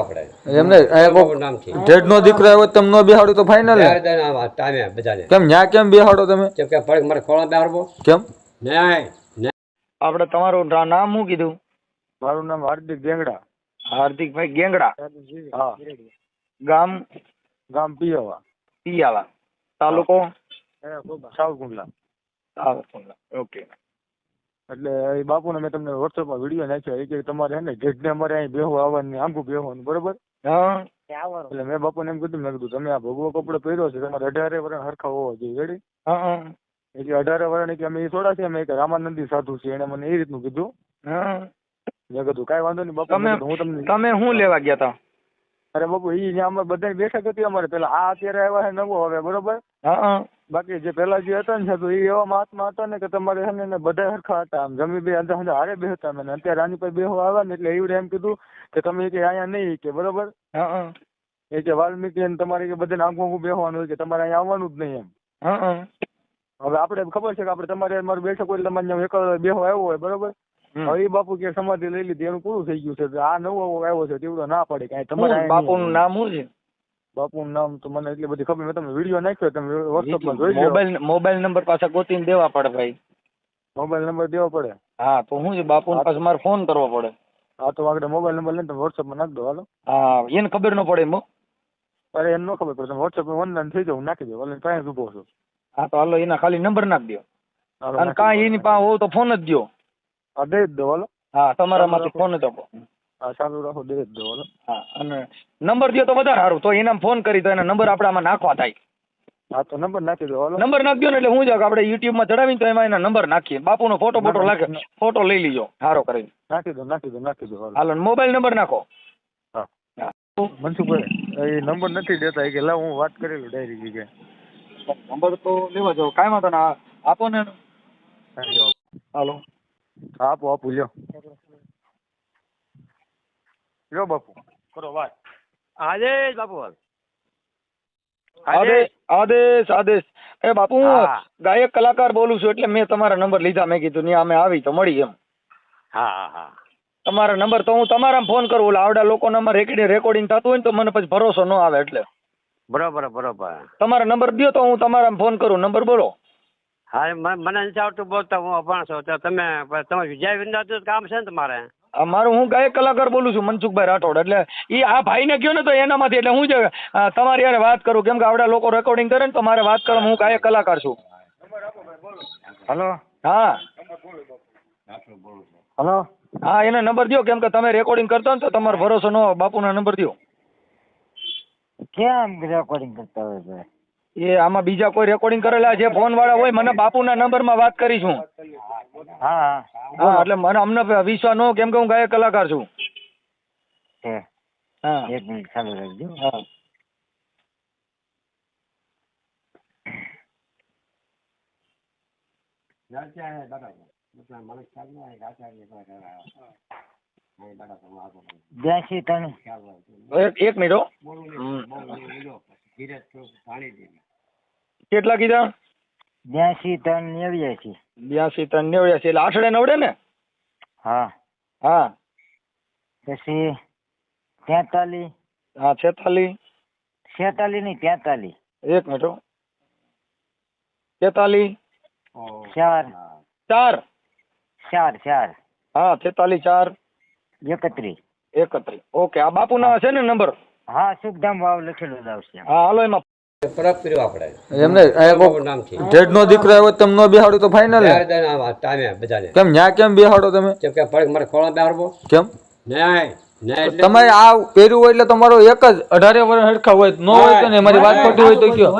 આપણે એમને નામ છે જેઠ નો દીકરો આવ્યો તમે નો બેહાડો તો ફાઇનલ ટાઈમે બજાને કેમ ન્યા કેમ બેહાડો તમે કેમ કે પડે મારે ખોળા બેહાડવો કેમ નહીં આપણે તમારું નામ શું કીધું? મારું નામ હાર્દિક ગેંગડા. હાર્દિકભાઈ ગેંગડા. હા. ગામ ગામ પિયાવા. પિયાવા. તાલુકો સાવકુંડલા. સાવરકુંડલા. ઓકે. એટલે એ બાપુને મેં તમને વોટ્સઅપમાં વિડીયો નાખ્યો એ કે તમારે હે ને જેઠને અમારે અહીં બેહવા આવવાની આંગું બેહવાનું બરોબર. હા. એટલે મેં બાપુને એમ કીધું મેં કીધું તમે આ ભગવો કપડો પહેર્યો છે તમારે 18 વર્ષ હરખા હોવો જોઈએ રેડી. હા. એટલે 18 વર્ષની કે અમે એ થોડા છે અમે એક રામાનંદી સાધુ છે એને મને એ રીતનું કીધું. હા. મેં કીધું કાંઈ વાંધો નહીં બાપુ હું તમને તમે શું લેવા ગયા હતા? અરે બાપુ એ ત્યાં અમે બધા બેઠક હતી અમારે પેલા આ અત્યારે આવ્યા છે નવો હવે બરોબર. હા. બાકી જે પેલા જે હતા ને સાધુ એ એવા મહાત્મા હતા ને કે તમારે છે ને બધા હરખા હતા આમ જમી બે અંદર હારે બેહતા અમે અત્યારે આની પર બેહવા આવ્યા ને એટલે એવડે એમ કીધું કે તમે કે અહીંયા નહીં કે બરોબર. હા. એ કે વાલ્મીકી તમારે કે બધાને આંખું બેહવાનું હોય કે તમારે અહીંયા આવવાનું જ નહીં એમ. હા. હવે આપણે ખબર છે કે આપણે તમારે મારું બેઠક હોય તમારે એક બેહવા આવ્યો હોય બરોબર. હવે એ બાપુ કે સમાધિ લઈ લીધી એનું પૂરું થઈ ગયું છે આ નવો આવ્યો છે તેવડો ના પડે કાંઈ તમારે બાપુનું નામ શું છે? બાપુનું નામ તો મને એટલી બધી ખબર મેં તમને વિડીયો નાખ્યો તમે વોટ્સઅપમાં જોઈ લો. મોબાઈલ નંબર પાછા ગોતીને દેવા પડે ભાઈ. મોબાઈલ નંબર દેવો પડે. હા તો શું છે બાપુ પાસે મારે ફોન કરવો પડે. હા તો આગળ મોબાઈલ નંબર લઈને તમે વોટ્સઅપમાં નાખ દો હાલો. હા એને ખબર ન પડે એમ. અરે એમ ન ખબર પડે તમે વોટ્સઅપમાં ઓનલાઈન થઈ જાવ નાખી દો ઓનલાઈન પાસે ઉભો છો. હા તો હાલો એના ખાલી નંબર નાખ દો અને કાંઈ એની પાસે હોવ તો ફોન જ દો. હા દઈ જ દો હાલો. હા તમારામાંથી ફોન જ આપો. હા ચાલુ રાખો દઈ જ દો હાલો. હા અને નંબર દો તો વધારે સારું તો એના ફોન કરી તો એના નંબર આપણે આમાં નાખવા થાય. હા તો નંબર નાખી દો હાલો. નંબર નાખી દો ને એટલે હું જાગ આપણે યુટ્યુબમાં ચડાવીને તો એમાં એના નંબર નાખીએ બાપુનો ફોટો લાગે ફોટો લઈ લીજો સારો કરીને. નાખી દો હાલો. હાલો મોબાઈલ નંબર નાખો. હા મનસુખભાઈ એ નંબર નથી દેતા કે લાવ હું વાત કરેલું ડાયરી કે નંબર તો લેવા જાવ કાંઈ વાંધો ને આપો ને. હાલો આપો લ્યો બાપુ કરો વાત. આદેશ બાપુ આદેશ એ બાપુ હું ગાયક કલાકાર બોલું છું એટલે મેં તમારા નંબર લીધા મેં કીધું ને અમે આવી તો મળી એમ. હા હા તમારા નંબર તો હું તમારા ફોન કરું એટલે આવડા લોકોને અમારે રેકોર્ડિંગ થતું હોય ને તો મને પછી ભરોસો ન આવે એટલે બરોબર તમારા નંબર દો તો હું તમારા ફોન કરું. નંબર બોલો. હા મને નથી આવડતું બોલતા હું અભણ છું તો તમે વિજય વિંદાતું કામ છે ને તમારે? મારું હું ગાયક કલાકાર બોલું છું મનસુખભાઈ રાઠોડ એટલે એ આ ભાઈને કહ્યું ને તો એનામાંથી એટલે હું છે તમારી યારે વાત કરું કેમ કે આવડા લોકો રેકોર્ડિંગ કરે ને તો મારે વાત કરવા હું ગાયક કલાકાર છું. હલો હા હલો હા એને નંબર દો કેમ કે તમે રેકોર્ડિંગ કરતા ને તો તમારો ભરોસો ન હોય. બાપુના નંબર દો. કેમ રેકોર્ડિંગ કરતા હોય એ આમાં બીજા કોઈ રેકોર્ડિંગ કરેલા જે ફોન વાળા હોય મને બાપુના નંબરમાં વાત કરી છું. હા હા એટલે મને અમને વિશ્વાસ ન કેમ કે હું ગાયક કલાકાર છું. હા 1 મિનિટ ચાલુ રાખજો. હા એક મિનિટ હો. કેટલા કીધા? 82 82 એટલે આઠડે નવડે ને? હા હા પછી 43 હા 46 નહીં 43 એક મિનિટ હો. 43 4 હા 43 4 31 ઓકે આ બાપુના છે ને નંબર? હા સુખધામ વાવ લખેલું જ આવશે. હા હાલો એમાં ફરક કર્યો આપણે એમને નામ છે જેઠ નો દીકરો આવ્યો તમે નો બેહાડો તો ફાઇનલ ટાઈમે બજાને કેમ ન્યા કેમ બેહાડો તમે કેમ કે પડે મારે ખોળા બેહાડવો કેમ નહીં તમારે આ પહેર્યું હોય એટલે તમારો એક જ 18 વર્ષ હરખા હોય ન હોય તો ને મારી વાત ખોટી હોય તો કયો.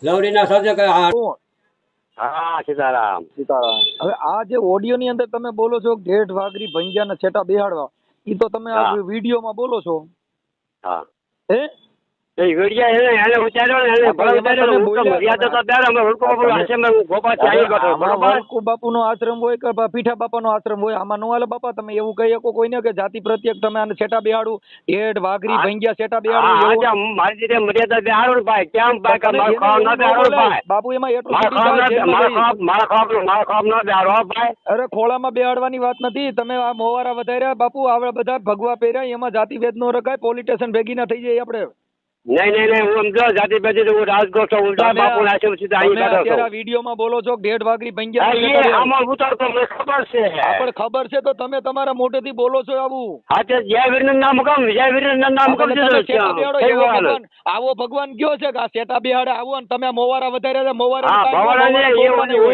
લવડીના સર્જક હા સીતારામ. હવે આ જે ઓડિયો ની અંદર તમે બોલો છો ગેઠ વાગરી ભંગ્યા ને છેટા બેહાડવા એ તો તમે આ વિડીયોમાં બોલો છો હા હે એ વિડિયા એને ઉતાર્યો ને એને ભલે એમાં ઉતાર્યો તમે હું તો બોલ્યા મર્યાદા તો ત્યારે અમે વળકો બાપુ આશ્રમમાં હું ગોપા થી આવી ગયો આમાં બરોબર વળકુ બાપુનો આશ્રમ હોય કે પીઠા બાપાનો આશ્રમ હોય આમાં નો હાલે બાપા તમે એવું કહી શકો કોઈને કે જાતિ પ્રત્યેક તમે આને છેટા બેહાડું ઢેઢ વાઘરી ભંગ્યા છેટા બેહાડું એવું? હા મારી રીતે મર્યાદા બેહાડો ને ભાઈ કેમ ભાઈ કે તમે મારો એને ખાવ એવું ના ન બેહાડો બોલાય. ભાઈ બાપુ એમાં એટલું મારા બધું થાય, જેલમાં જઈ. ખાવ ના બેહાડો ભાઈ અરે ખોળામાં બેહાડવાની વાત નથી. તમે આ મોવારા વધાર્યા બાપુ, આવડા બધા ભગવા પહેર્યા, એમાં જાતિ ભેદ નો રખાય. પોલીસ સ્ટેશન ભેગી ના થઈ જાય આપણે. નહીં હું સમજો જાતિ બેટી હું રાજગોર છું ઉલટા તમે બાપુ આશ્રમ સીધા આવી તમે બેઠો અત્યારે આ છું વિડીયોમાં બોલો છો કે ઢેઢ વાઘરી હા ભંગ્યા એ આમાં ઉતારતો મને ખબર છે પણ ખબર છે તો તમે તમારા મોઢેથી બોલો છો આવું? હા તે જય વીરનું નામ કહું જય વીરનું નામ કહું તમે શેટા બેહાડો, એવો દીધું ભગવાન આવો ભગવાન કયો છે કે આ શેટા બેહાડે આવો ને તમે આ મોવારા વધાર્યા છે? મોવારા હા ભવાના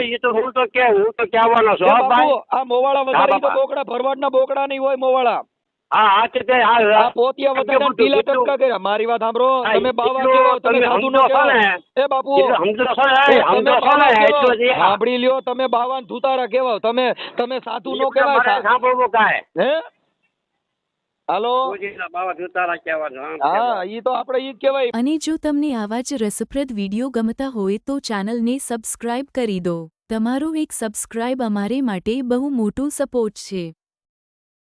એ તો હું તો કહેવાનો છું હા ભાઈ આ મોવાળા વધારી તો બાપા. બોકડા ભરવાડના બોકડા નહીં હોય મોવાળા. હા તે આ પોતિયા વધાર્યા ટીલા ટપકા કર્યા. મારી વાત સાંભળો, હા, તમે બાવા એટલું કેવો, તમે તમે સાધુ નો સમજો છો કેવો? ને? એ બાપુ સમજો છો ને તમે સમજો છો બાવા ને કેવો? એટલું જ સાંભળી લ્યો, તમે બાવા ને ધુતારા કેવો? તમે સાધુ નો કહેવાય. સાંભળવું કાંઈ હે હાલો બાવા જુતારા કહેવાનું હા, ઈ તો આપણે ઈ જ કહેવાય. અને જો તમને આવા જ રસપ્રદ વિડીયો ગમતા હોય તો ચેનલને સબસ્ક્રાઇબ કરી દો. તમારો એક સબસ્ક્રાઇબ અમારે માટે બહુ મોટો સપોર્ટ છે.